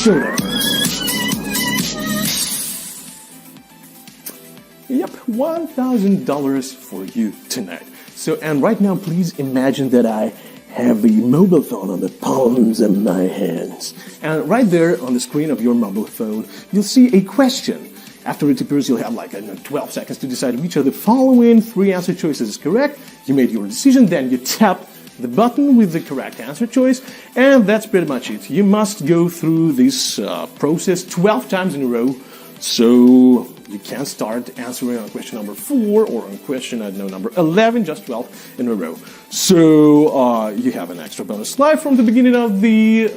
Showdown. Yep, $1,000 for you tonight. So, and right now, please imagine that I have a mobile phone on the palms of my hands. And right there on the screen of your mobile phone, you'll see a question. After it appears, you'll have like 12 seconds to decide which of the following 3 answer choices is correct. You made your decision, then you tap the button with the correct answer choice, and that's pretty much it. You must go through this process 12 times in a row, so you can start answering on question number 4 or on question, number 11, just 12 in a row. So you have an extra bonus live from the beginning of the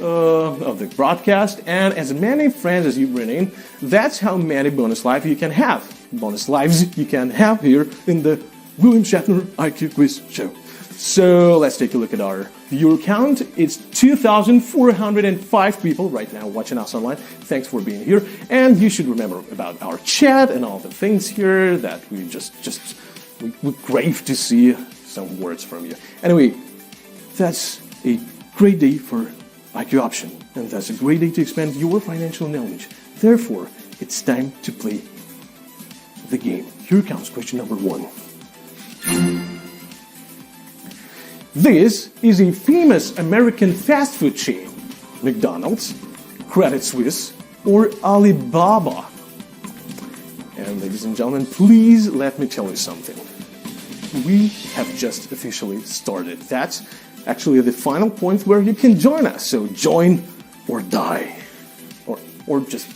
broadcast, and as many friends as you bring in, that's how many bonus lives you can have. Bonus lives you can have here in the William Shatner IQ Quiz Show. So let's take a look at our viewer count. It's 2,405 people right now watching us online. Thanks for being here. And you should remember about our chat and all the things here that we're great to see some words from you. Anyway, that's a great day for IQ Option. And that's a great day to expand your financial knowledge. Therefore, it's time to play the game. Here comes question number 1. This is a famous American fast food chain. McDonald's, Credit Suisse, or Alibaba? And ladies and gentlemen, please let me tell you something. We have just officially started. That's actually the final point where you can join us. So join or die. Or just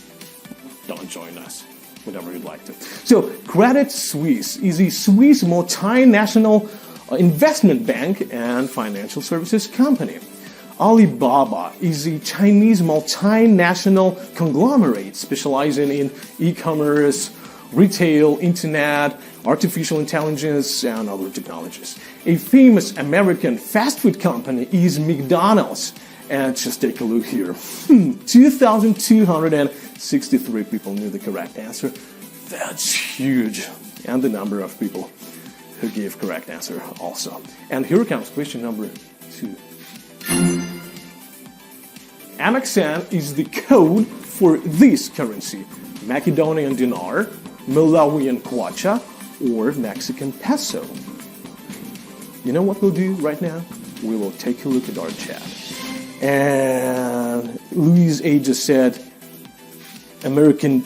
don't join us, whatever you'd like to. So Credit Suisse is a Swiss multinational investment bank and financial services company. Alibaba is a Chinese multinational conglomerate specializing in e-commerce, retail, internet, artificial intelligence, and other technologies. A famous American fast food company is McDonald's. And just take a look here. 2,263 people knew the correct answer. That's huge. And the number of people who gave correct answer also. And here comes question number 2. Amexan is the code for this currency: Macedonian dinar, Malawian kwacha, or Mexican peso. You know what we'll do right now? We will take a look at our chat. And Louise A just said, American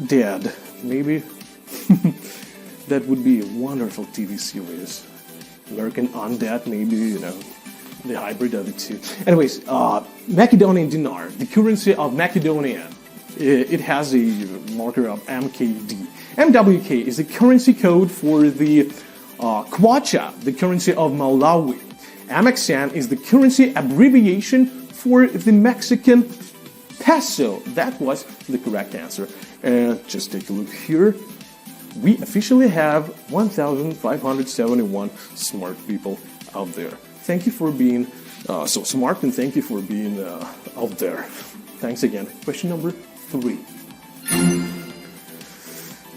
Dad. Maybe that would be a wonderful TV series. American Undead, maybe, the hybrid of the two. Anyways, Macedonian dinar, the currency of Macedonia, it has a marker of MKD. MWK is the currency code for the kwacha, the currency of Malawi. Amexan is the currency abbreviation for the Mexican peso. That was the correct answer. And just take a look here. We officially have 1,571 smart people out there. Thank you for being so smart, and thank you for being out there. Thanks again. Question number 3.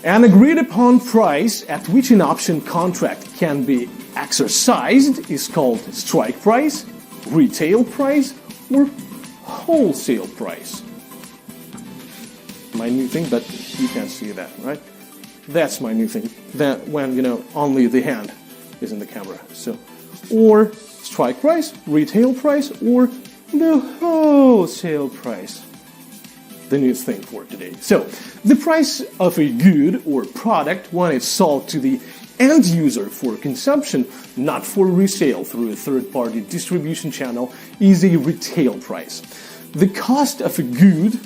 An agreed upon price at which an option contract can be exercised is called strike price, retail price, or wholesale price. My new thing, but you can't see that, right? That's my new thing. That when, only the hand is in the camera. So, or strike price, retail price, or the wholesale price. The new thing for today. So, the price of a good or product when it's sold to the end user for consumption, not for resale through a third-party distribution channel, is a retail price. The cost of a good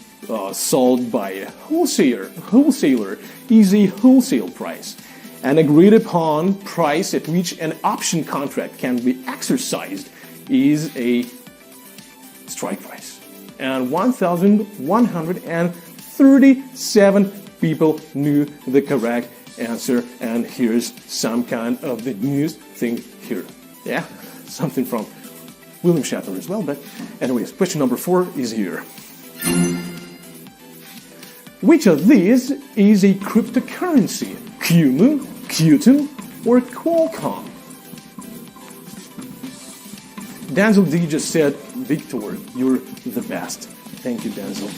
sold by a wholesaler is a wholesale price. An agreed upon price at which an option contract can be exercised is a strike price. And 1,137 people knew the correct answer. And here's some kind of the news thing here. Yeah, something from William Shatner as well. But anyways, question number 4 is here. Which of these is a cryptocurrency? Kumu, Qtum, or Qualcomm? Denzel D just said, Victor, you're the best. Thank you, Denzel.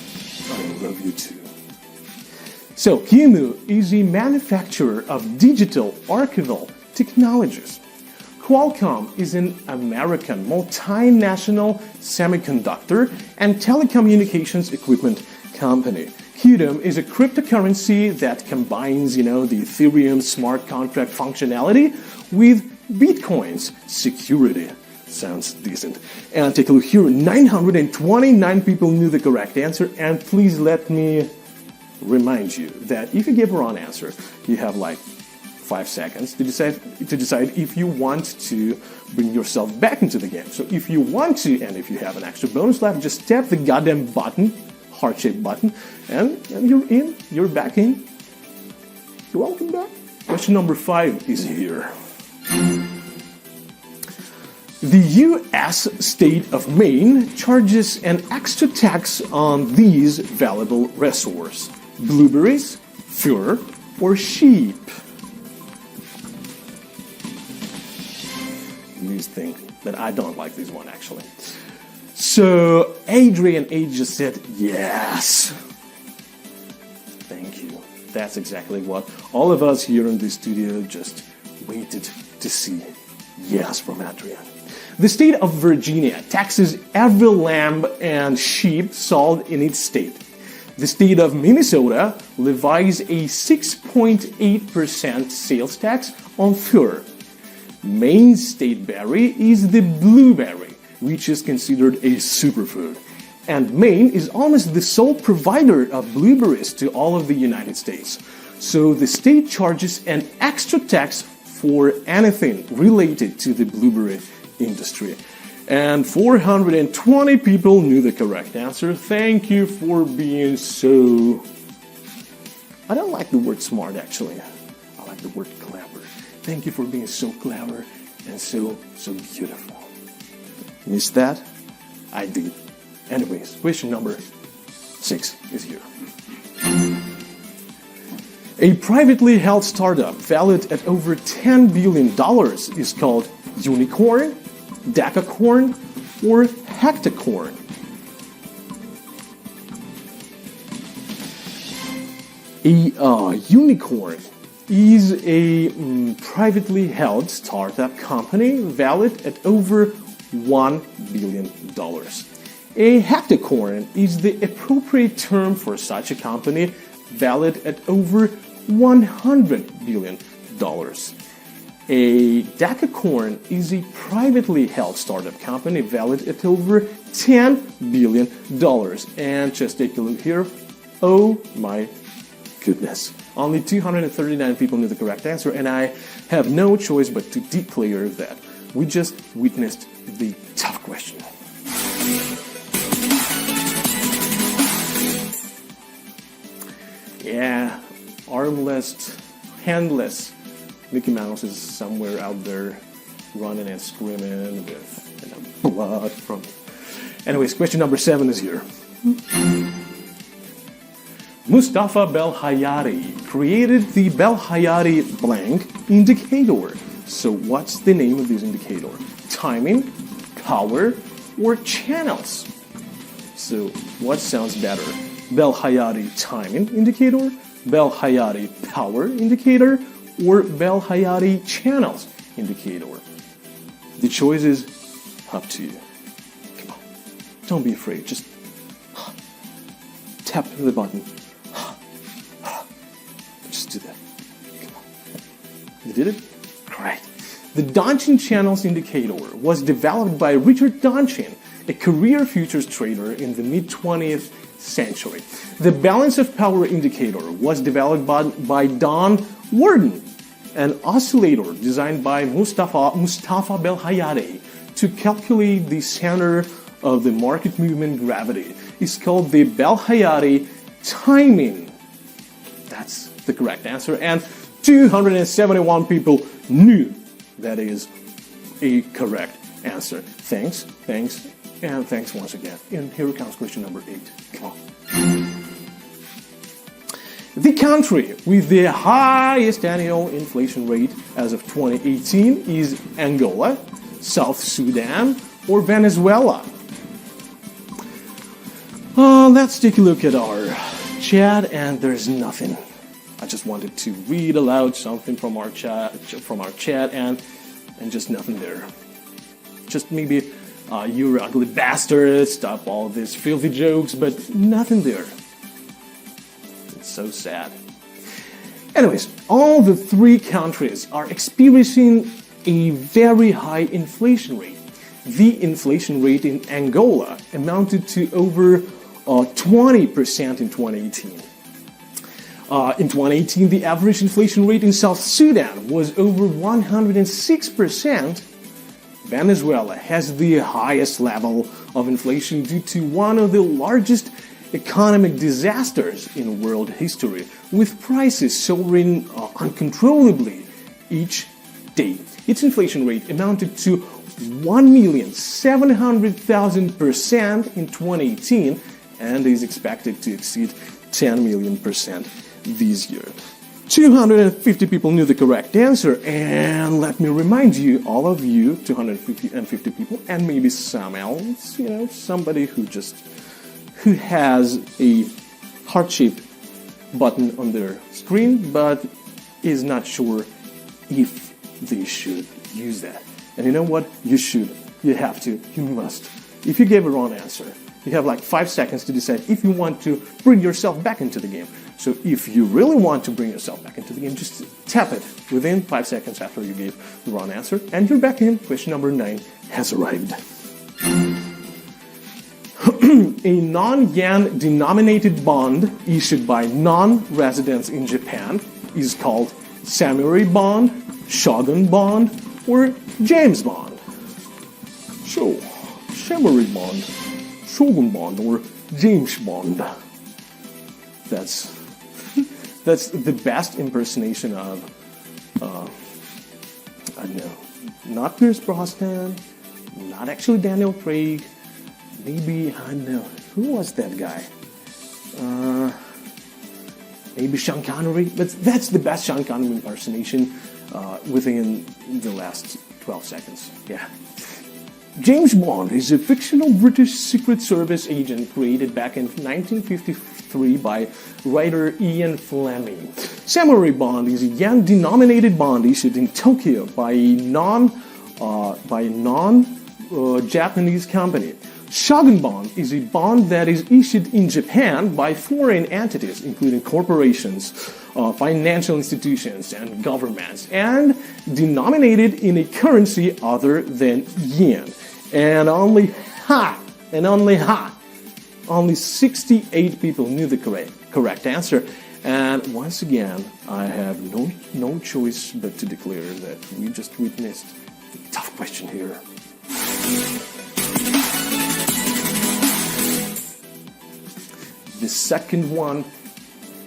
I love you too. So, Himu is a manufacturer of digital archival technologies. Qualcomm is an American multinational semiconductor and telecommunications equipment company. Qtum is a cryptocurrency that combines, the Ethereum smart contract functionality with Bitcoin's security. Sounds decent. And take a look here. 929 people knew the correct answer. And please let me remind you that if you give a wrong answer, you have like 5 seconds to decide if you want to bring yourself back into the game. So if you want to, and if you have an extra bonus left, just tap the goddamn button, heart-shaped button, and you're in, you're back in. You're welcome back. Question number 5 is here. The U.S. state of Maine charges an extra tax on these valuable resources: blueberries, fur, or sheep. You think that I don't like this one, actually. So Adrian A. just said yes. Thank you. That's exactly what all of us here in the studio just waited to see. Yes from Adrian. The state of Virginia taxes every lamb and sheep sold in its state. The state of Minnesota levies a 6.8% sales tax on fur. Maine's state berry is the blueberry, which is considered a superfood. And Maine is almost the sole provider of blueberries to all of the United States. So the state charges an extra tax for anything related to the blueberry industry. And 420 people knew the correct answer. Thank you for being so... I don't like the word smart, actually. I like the word clever. Thank you for being so clever and so beautiful. Missed that? I did. Anyways, question number 6 is here. A privately held startup valued at over $10 billion is called Unicorn, Decacorn, or Hectacorn. A unicorn is a privately held startup company valued at over $1 billion. A hectacorn is the appropriate term for such a company valued at over $100 billion. A decacorn is a privately held startup company valued at over $10 billion. And just take a look here. Oh my goodness. Only 239 people knew the correct answer, and I have no choice but to declare that we just witnessed the tough question. Yeah, armless, handless Mickey Mouse is somewhere out there running and screaming with blood from... Anyways, question number 7 is here. Mustafa Belhayati created the Belhayati blank indicator. So what's the name of this indicator? Timing, power, or channels? So what sounds better? Belhayati timing indicator, Belhayati power indicator, or Belhayati channels indicator? The choice is up to you. Come on. Don't be afraid. Just tap the button. Just do that. Come on. You did it? Great. The Donchin channels indicator was developed by Richard Donchin, a career futures trader in the mid-20th century. The balance of power indicator was developed by Don Warden, an oscillator designed by Mustafa Belhayati to calculate the center of the market movement gravity. It's called the Belhayati timing. That's the correct answer, and 271 people knew that is a correct answer. Thanks, and thanks once again. And here comes question number 8. Come on. The country with the highest annual inflation rate as of 2018 is Angola, South Sudan, or Venezuela. Let's take a look at our chat, and there's nothing. I just wanted to read aloud something from our chat, and just nothing there. Just maybe you ugly bastard, stop all these filthy jokes, but nothing there. It's so sad. Anyways, all the three countries are experiencing a very high inflation rate. The inflation rate in Angola amounted to over 20% in 2018. In 2018, the average inflation rate in South Sudan was over 106%. Venezuela has the highest level of inflation due to one of the largest economic disasters in world history, with prices soaring uncontrollably each day. Its inflation rate amounted to 1,700,000% in 2018 and is expected to exceed 10 million% this year. 250 people knew the correct answer, and let me remind you, all of you, 250 people, and maybe some else, somebody who has a heart-shaped button on their screen, but is not sure if they should use that. And you know what? You should. You have to. You must. If you gave a wrong answer, you have like 5 seconds to decide if you want to bring yourself back into the game. So if you really want to bring yourself back into the game, just tap it within 5 seconds after you gave the wrong answer, and you're back in. Question number 9 has arrived. A non-yen denominated bond issued by non-residents in Japan is called samurai bond, shogun bond, or James bond. So, samurai bond, shogun bond, or James bond. That's the best impersonation of, I don't know, not Pierce Brosnan, not actually Daniel Craig, maybe, I don't know, who was that guy? Maybe Sean Connery, but that's the best Sean Connery impersonation within the last 12 seconds, yeah. James Bond is a fictional British Secret Service agent created back in 1953 by writer Ian Fleming. Samurai bond is a yen-denominated bond issued in Tokyo by a non-Japanese company. Shogun bond is a bond that is issued in Japan by foreign entities, including corporations, financial institutions, and governments, and denominated in a currency other than yen. And only 68 people knew the correct answer. And once again, I have no choice but to declare that we just witnessed a tough question here. The second one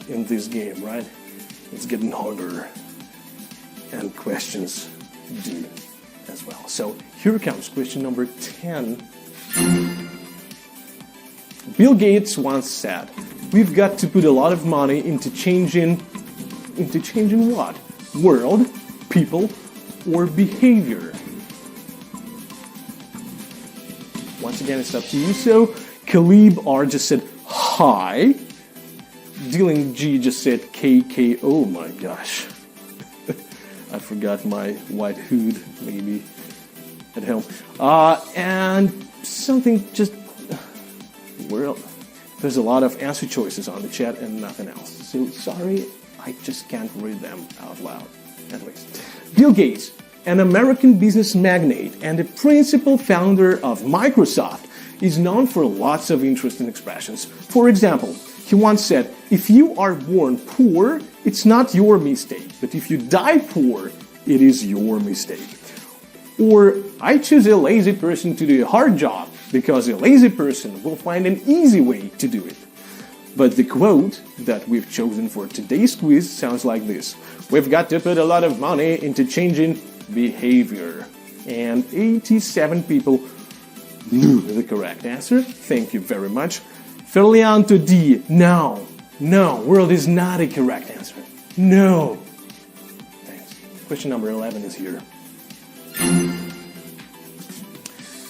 in this game, right? It's getting harder. And questions do as well. So here comes question number 10. Bill Gates once said, "We've got to put a lot of money into changing what? World, people, or behavior?" Once again, it's up to you. So Khalib R just said hi. Dealing G just said KK. Oh my gosh. I forgot my white hood, maybe, at home. And something just, well, there's a lot of answer choices on the chat and nothing else. So sorry, I just can't read them out loud. Anyways, Bill Gates, an American business magnate and the principal founder of Microsoft, is known for lots of interesting expressions. For example, he once said, "If you are born poor, it's not your mistake. But if you die poor, it is your mistake." Or, "I choose a lazy person to do a hard job because a lazy person will find an easy way to do it." But the quote that we've chosen for today's quiz sounds like this: "We've got to put a lot of money into changing behavior." And 87 people knew the correct answer. Thank you very much. Ferlianto D. No, world is not a correct answer. No. Thanks. Question number 11 is here.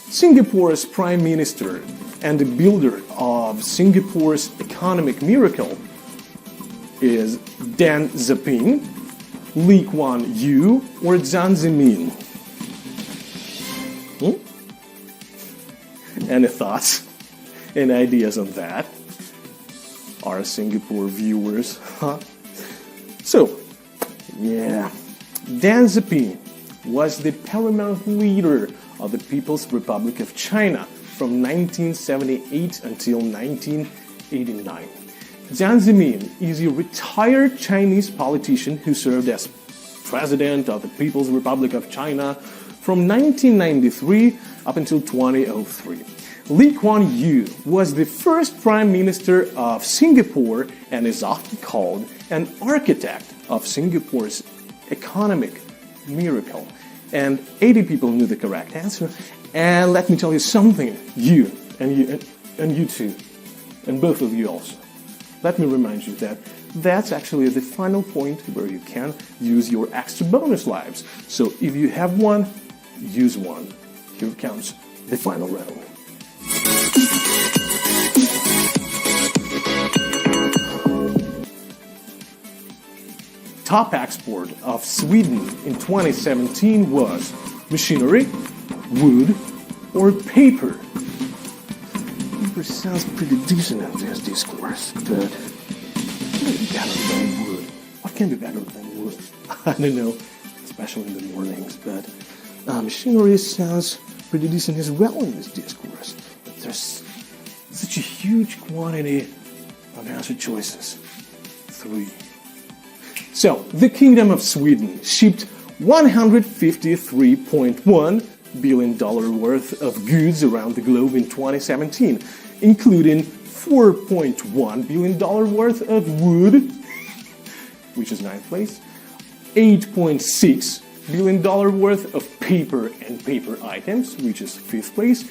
Singapore's Prime Minister And the builder of Singapore's economic miracle is Deng Xiaoping, Lee Kuan Yew, or Jiang Zemin. Any thoughts and ideas on that? Our Singapore viewers, huh? So, yeah, Deng Xiaoping was the paramount leader of the People's Republic of China from 1978 until 1989. Jiang Zemin is a retired Chinese politician who served as president of the People's Republic of China from 1993 up until 2003. Lee Kuan Yew was the first Prime Minister of Singapore and is often called an architect of Singapore's economic miracle. And 80 people knew the correct answer. And let me tell you something, you too, and both of you also. Let me remind you that that's actually the final point where you can use your extra bonus lives. So if you have one, use one. Here comes the final round. Top export of Sweden in 2017 was machinery, wood, or paper. Paper sounds pretty decent in this discourse, but what can be better than wood? What can be better than wood? I don't know, especially in the mornings, but machinery sounds pretty decent as well in this discourse. But there's such a huge quantity of answer choices. 3. So, the Kingdom of Sweden shipped $153.1 billion worth of goods around the globe in 2017, including $4.1 billion worth of wood, which is 9th place, $8.6 billion worth of paper and paper items, which is 5th place,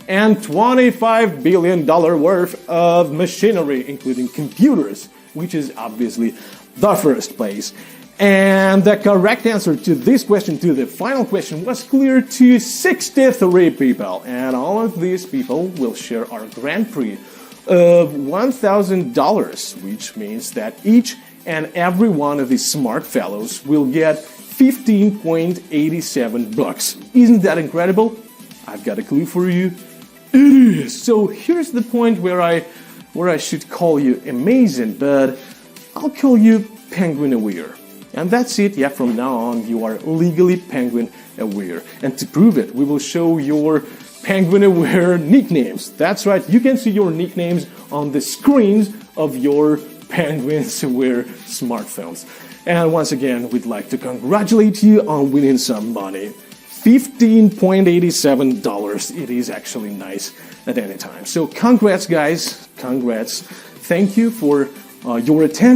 and $25 billion worth of machinery, including computers, which is obviously the 1st place. And the correct answer to this question, to the final question, was clear to 63 people. And all of these people will share our Grand Prix of $1,000, which means that each and every one of these smart fellows will get 15.87 bucks. Isn't that incredible? I've got a clue for you. It is. So here's the point where I should call you amazing, but I'll call you Penguin Aware. And that's it. Yeah, from now on, you are legally Penguin Aware. And to prove it, we will show your Penguin Aware nicknames. That's right. You can see your nicknames on the screens of your Penguin Aware smartphones. And once again, we'd like to congratulate you on winning some money. $15.87. It is actually nice at any time. So congrats, guys. Congrats. Thank you for your attention.